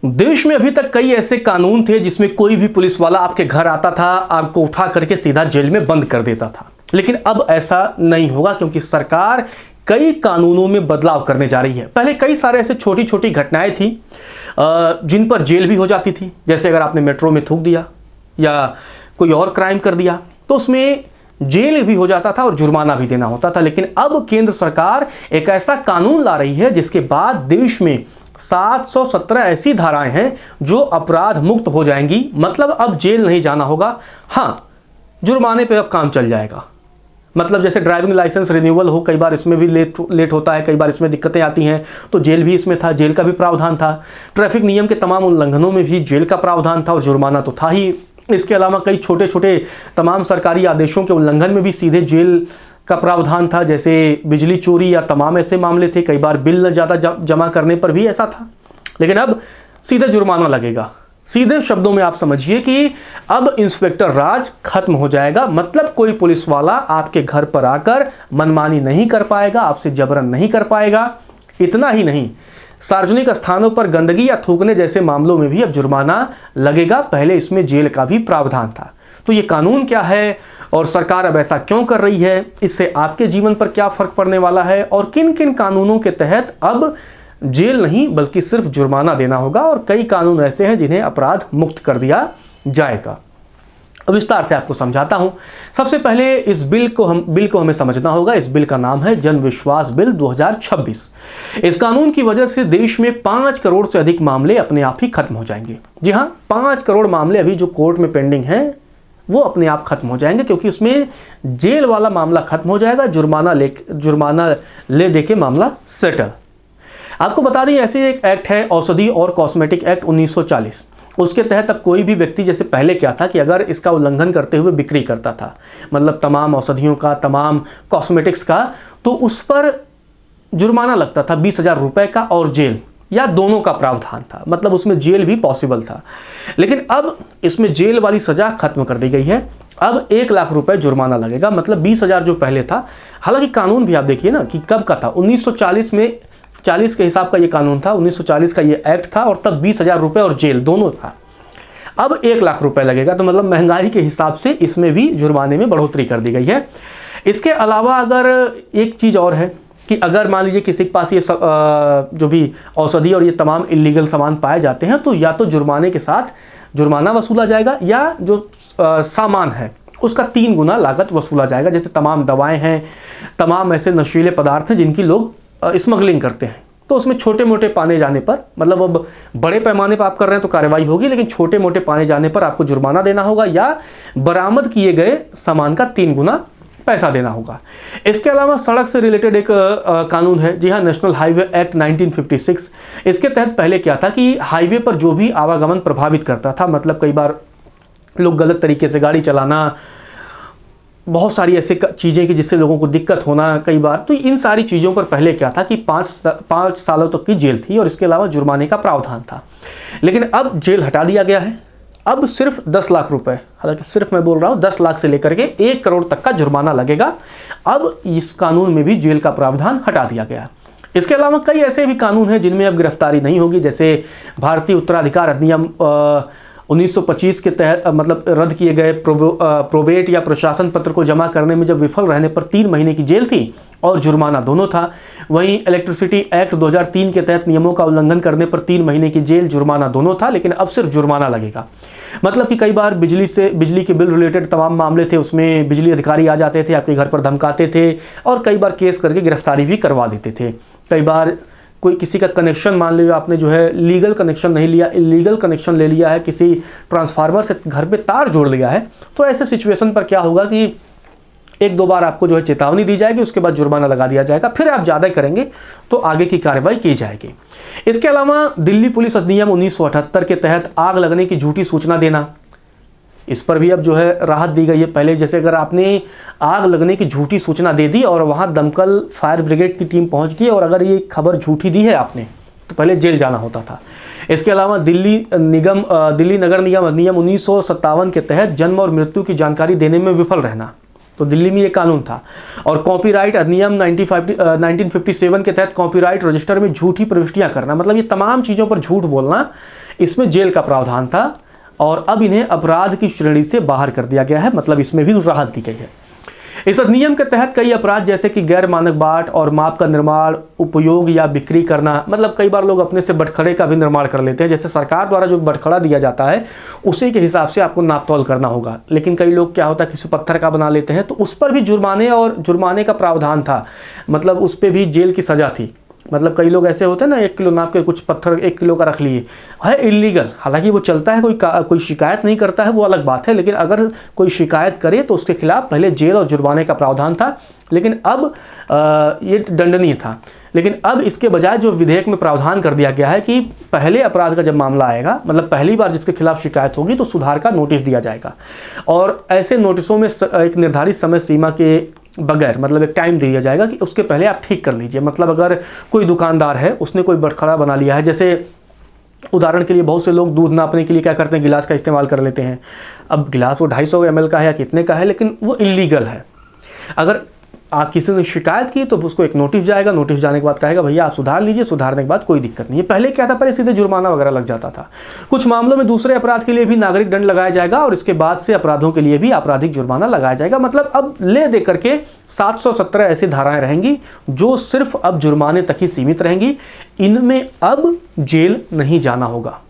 देश में अभी तक कई ऐसे कानून थे जिसमें कोई भी पुलिस वाला आपके घर आता था, आपको उठा करके सीधा जेल में बंद कर देता था। लेकिन अब ऐसा नहीं होगा, क्योंकि सरकार कई कानूनों में बदलाव करने जा रही है। पहले कई सारे ऐसे छोटी छोटी घटनाएं थी जिन पर जेल भी हो जाती थी, जैसे अगर आपने मेट्रो में थूक दिया या कोई और क्राइम कर दिया तो उसमें जेल भी हो जाता था और जुर्माना भी देना होता था। लेकिन अब केंद्र सरकार एक ऐसा कानून ला रही है जिसके बाद देश में 717 ऐसी धाराएं हैं जो अपराध मुक्त हो जाएंगी। मतलब अब जेल नहीं जाना होगा, हाँ जुर्माने पे अब काम चल जाएगा। मतलब जैसे ड्राइविंग लाइसेंस रिन्यूअल हो, कई बार इसमें भी लेट होता है, कई बार इसमें दिक्कतें आती हैं, तो जेल भी इसमें था, जेल का भी प्रावधान था। ट्रैफिक नियम के तमाम उल्लंघनों में भी जेल का प्रावधान था और जुर्माना तो था ही। इसके अलावा कई छोटे छोटे तमाम सरकारी आदेशों के उल्लंघन में भी सीधे जेल का प्रावधान था, जैसे बिजली चोरी या तमाम ऐसे मामले थे। कई बार बिल न ज़्यादा जमा करने पर भी ऐसा था। लेकिन अब सीधे जुर्माना लगेगा। सीधे शब्दों में आप समझिए कि अब इंस्पेक्टर राज खत्म हो जाएगा। मतलब कोई पुलिस वाला आपके घर पर आकर मनमानी नहीं कर पाएगा, आपसे जबरन नहीं कर पाएगा। इतना ही नहीं, सार्वजनिक स्थानों पर गंदगी या थूकने जैसे मामलों में भी अब जुर्माना लगेगा। पहले इसमें जेल का भी प्रावधान था। तो ये कानून क्या है और सरकार अब ऐसा क्यों कर रही है, इससे आपके जीवन पर क्या फर्क पड़ने वाला है और किन किन कानूनों के तहत अब जेल नहीं बल्कि सिर्फ जुर्माना देना होगा, और कई कानून ऐसे हैं जिन्हें अपराध मुक्त कर दिया जाएगा। अब विस्तार से आपको समझाता हूं। सबसे पहले इस बिल को हमें समझना होगा। इस बिल का नाम है जन विश्वास बिल 2026। इस कानून की वजह से देश में 5 करोड़ से अधिक मामले अपने आप ही खत्म हो जाएंगे। जी हां, 5 करोड़ मामले अभी जो कोर्ट में पेंडिंग हैं वो अपने आप खत्म हो जाएंगे, क्योंकि उसमें जेल वाला मामला खत्म हो जाएगा, जुर्माना ले दे के मामला सेटल। आपको बता दें, ऐसे एक एक्ट है औषधि और कॉस्मेटिक एक्ट 1940। उसके तहत अब कोई भी व्यक्ति, जैसे पहले क्या था कि अगर इसका उल्लंघन करते हुए बिक्री करता था, मतलब तमाम औषधियों का, तमाम कॉस्मेटिक्स का, तो उस पर जुर्माना लगता था 20,000 रुपए का और जेल, या दोनों का प्रावधान था। मतलब उसमें जेल भी पॉसिबल था। लेकिन अब इसमें जेल वाली सजा खत्म कर दी गई है। अब 1 लाख रुपए जुर्माना लगेगा। मतलब 20,000 जो पहले था, हालांकि कानून भी आप देखिए ना कि कब का था, 1940 में 40 के हिसाब का ये कानून था, 1940 का ये एक्ट था, और तब 20,000 रुपए और जेल दोनों था। अब 1 लाख रुपए लगेगा। तो मतलब महंगाई के हिसाब से इसमें भी जुर्माने में बढ़ोतरी कर दी गई है। इसके अलावा अगर एक चीज़ और है कि अगर मान लीजिए किसी के पास ये जो भी औषधि और ये तमाम इलीगल सामान पाए जाते हैं, तो या तो जुर्माने के साथ जुर्माना वसूला जाएगा, या जो सामान है उसका 3 गुना लागत वसूला जाएगा। जैसे तमाम दवाएं हैं, तमाम ऐसे नशीले पदार्थ हैं जिनकी लोग स्मगलिंग करते हैं, तो उसमें छोटे मोटे पाने जाने पर, मतलब अब बड़े पैमाने पर आप कर रहे हैं तो कार्रवाई होगी, लेकिन छोटे मोटे पाने जाने पर आपको जुर्माना देना होगा, या बरामद किए गए सामान का 3 गुना पैसा देना होगा। इसके अलावा सड़क से रिलेटेड एक कानून है, जी हाँ, नेशनल हाईवे एक्ट 1956। इसके तहत पहले क्या था कि हाईवे पर जो भी आवागमन प्रभावित करता था, मतलब कई बार लोग गलत तरीके से गाड़ी चलाना, बहुत सारी ऐसे चीज़ें कि जिससे लोगों को दिक्कत होना कई बार, तो इन सारी चीज़ों पर पहले क्या था कि 5 सालों तक की जेल थी और इसके अलावा जुर्माने का प्रावधान था। लेकिन अब जेल हटा दिया गया है। अब सिर्फ 10 लाख रुपए, हालांकि सिर्फ मैं बोल रहा हूँ 10 लाख से लेकर के 1 करोड़ तक का जुर्माना लगेगा। अब इस कानून में भी जेल का प्रावधान हटा दिया गया है। इसके अलावा कई ऐसे भी कानून हैं जिनमें अब गिरफ्तारी नहीं होगी, जैसे भारतीय उत्तराधिकार अधिनियम 1925 के तहत, मतलब रद्द किए गए प्रोबेट या प्रशासन पत्र को जमा करने में जब विफल रहने पर 3 महीने की जेल थी और जुर्माना दोनों था। वहीं इलेक्ट्रिसिटी एक्ट 2003 के तहत नियमों का उल्लंघन करने पर 3 महीने की जेल, जुर्माना दोनों था, लेकिन अब सिर्फ जुर्माना लगेगा। मतलब कि कई बार बिजली के बिल रिलेटेड तमाम मामले थे, उसमें बिजली अधिकारी आ जाते थे, आपके घर पर धमकाते थे और कई बार केस करके गिरफ्तारी भी करवा देते थे। कई बार कोई किसी का कनेक्शन, मान लीजिए आपने जो है लीगल कनेक्शन नहीं लिया, इलीगल कनेक्शन ले लिया है, किसी ट्रांसफार्मर से घर पे तार जोड़ लिया है, तो ऐसे सिचुएशन पर क्या होगा कि 1-2 बार आपको जो है चेतावनी दी जाएगी, उसके बाद जुर्माना लगा दिया जाएगा। फिर आप ज़्यादा करेंगे तो आगे की कार्रवाई की जाएगी। इसके अलावा दिल्ली पुलिस अधिनियम 1978 के तहत आग लगने की झूठी सूचना देना, इस पर भी अब जो है राहत दी गई है। पहले जैसे अगर आपने आग लगने की झूठी सूचना दे दी और वहाँ दमकल फायर ब्रिगेड की टीम पहुँच गई और अगर ये खबर झूठी दी है आपने, तो पहले जेल जाना होता था। इसके अलावा दिल्ली नगर निगम अधिनियम 1957 के तहत जन्म और मृत्यु की जानकारी देने में विफल रहना, तो दिल्ली में ये कानून था। और कॉपीराइट अधिनियम 1957 के तहत कॉपीराइट रजिस्टर में झूठी प्रविष्टियां करना, मतलब ये तमाम चीज़ों पर झूठ बोलना, इसमें जेल का प्रावधान था और अब इन्हें अपराध की श्रेणी से बाहर कर दिया गया है, मतलब इसमें भी राहत दी गई है। इस अधिनियम के तहत कई अपराध जैसे कि गैर मानक बाट और माप का निर्माण, उपयोग या बिक्री करना, मतलब कई बार लोग अपने से बटखरे का भी निर्माण कर लेते हैं। जैसे सरकार द्वारा जो बटखरा दिया जाता है उसी के हिसाब से आपको नाप तौल करना होगा, लेकिन कई लोग क्या होता है किसी पत्थर का बना लेते हैं, तो उस पर भी जुर्माने का प्रावधान था, मतलब उस पर भी जेल की सजा थी। मतलब कई लोग ऐसे होते हैं ना, 1 किलो नाप के कुछ पत्थर 1 किलो का रख लिए, है इलीगल, हालांकि वो चलता है, कोई शिकायत नहीं करता है, वो अलग बात है, लेकिन अगर कोई शिकायत करे तो उसके खिलाफ पहले जेल और जुर्माने का प्रावधान था, लेकिन अब ये दंडनीय था। लेकिन अब इसके बजाय जो विधेयक में प्रावधान कर दिया गया है कि पहले अपराध का जब मामला आएगा, मतलब पहली बार जिसके खिलाफ शिकायत होगी, तो सुधार का नोटिस दिया जाएगा और ऐसे नोटिसों में एक निर्धारित समय सीमा के बगैर, मतलब एक टाइम दिया जाएगा कि उसके पहले आप ठीक कर लीजिए। मतलब अगर कोई दुकानदार है, उसने कोई बटखरा बना लिया है, जैसे उदाहरण के लिए बहुत से लोग दूध नापने के लिए क्या करते हैं, गिलास का इस्तेमाल कर लेते हैं। अब गिलास वो 250 ml का है या कितने का है, लेकिन वो इलीगल है। अगर आप किसी ने शिकायत की तो उसको एक नोटिस जाएगा, नोटिस जाने के बाद कहेगा भैया आप सुधार लीजिए, सुधारने के बाद कोई दिक्कत नहीं है। पहले क्या था, पहले सीधे जुर्माना वगैरह लग जाता था। कुछ मामलों में दूसरे अपराध के लिए भी नागरिक दंड लगाया जाएगा और इसके बाद से अपराधों के लिए भी आपराधिक जुर्माना लगाया जाएगा। मतलब अब ले दे करके 717 ऐसी धाराएं रहेंगी जो सिर्फ अब जुर्माने तक ही सीमित रहेंगी, इनमें अब जेल नहीं जाना होगा।